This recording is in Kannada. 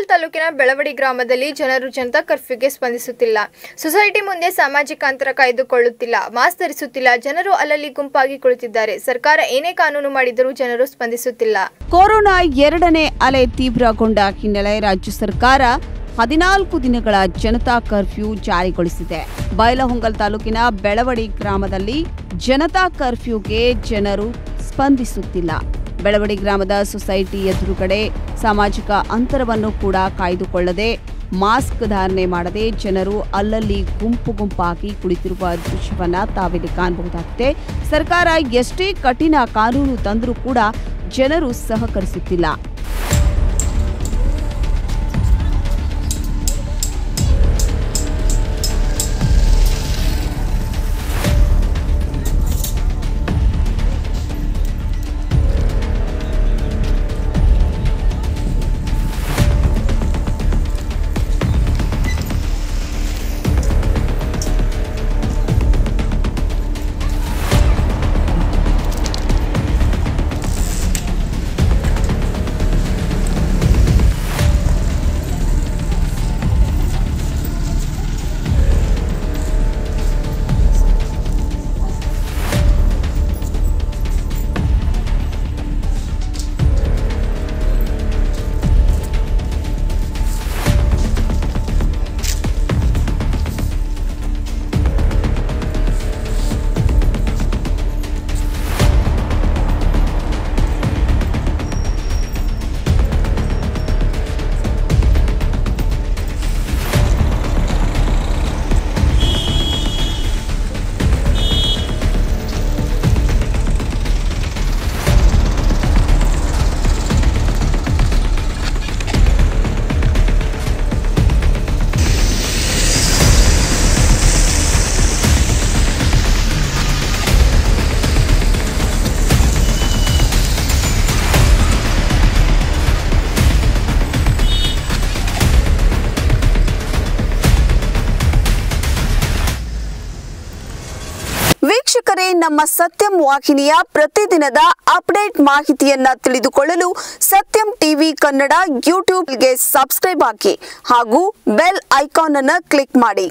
ಬೈಲಹೊಂಗಲ್ ತಾಲೂಕಿನ ಬೆಳವಡಿ ಗ್ರಾಮದಲ್ಲಿ ಜನರು ಜನತಾ ಕರ್ಫ್ಯೂಗೆ ಸ್ಪಂದಿಸುತ್ತಿಲ್ಲ. ಸೊಸೈಟಿ ಮುಂದೆ ಸಾಮಾಜಿಕ ಅಂತರ ಕಾಯ್ದುಕೊಳ್ಳುತ್ತಿಲ್ಲ, ಮಾಸ್ಕ್ ಧರಿಸುತ್ತಿಲ್ಲ. ಜನರು ಅಲ್ಲಲ್ಲಿ ಗುಂಪಾಗಿ ಕುಳಿತಿದ್ದಾರೆ. ಸರ್ಕಾರ ಏನೇ ಕಾನೂನು ಮಾಡಿದರೂ ಜನರು ಸ್ಪಂದಿಸುತ್ತಿಲ್ಲ. ಕೊರೋನಾ ಎರಡನೇ ಅಲೆ ತೀವ್ರಗೊಂಡ ಹಿನ್ನೆಲೆ ರಾಜ್ಯ ಸರ್ಕಾರ 14 ದಿನಗಳ ಜನತಾ ಕರ್ಫ್ಯೂ ಜಾರಿಗೊಳಿಸಿದೆ. ಬೈಲಹೊಂಗಲ್ ತಾಲೂಕಿನ ಬೆಳವಡಿ ಗ್ರಾಮದಲ್ಲಿ ಜನತಾ ಕರ್ಫ್ಯೂಗೆ ಜನರು ಸ್ಪಂದಿಸುತ್ತಿಲ್ಲ. ಬೆಳವಡಿ ಗ್ರಾಮದ ಸೊಸೈಟಿ ಎದುರುಗಡೆ ಸಾಮಾಜಿಕ ಅಂತರವನ್ನು ಕೂಡ ಕಾಯ್ದುಕೊಳ್ಳದೆ ಮಾಸ್ಕ್ ಧಾರಣೆ ಮಾಡದೆ ಜನರು ಅಲ್ಲಲ್ಲಿ ಗುಂಪಾಗಿ ಕುಳಿತಿರುವ ದೃಶ್ಯವನ್ನ ತಾವಿಲ್ಲಿ ಕಾಣಬಹುದಾಗಿದೆ. ಸರ್ಕಾರ ಎಷ್ಟೇ ಕಠಿಣ ಕಾನೂನು ತಂದರೂ ಕೂಡ ಜನರು ಸಹಕರಿಸುತ್ತಿಲ್ಲ. ವೀಕ್ಷಕರೇ, ನಮ್ಮ ಸತ್ಯಂ ವಾಹಿನಿಯ ಪ್ರತಿದಿನದ ಅಪ್ಡೇಟ್ ಮಾಹಿತಿಯನ್ನ ತಿಳಿದುಕೊಳ್ಳಲು ಸತ್ಯಂ ಟಿವಿ ಕನ್ನಡ ಯೂಟ್ಯೂಬ್ಗೆ ಸಬ್ಸ್ಕ್ರೈಬ್ ಆಗಿ ಹಾಗೂ ಬೆಲ್ ಐಕಾನ್ ಅನ್ನು ಕ್ಲಿಕ್ ಮಾಡಿ.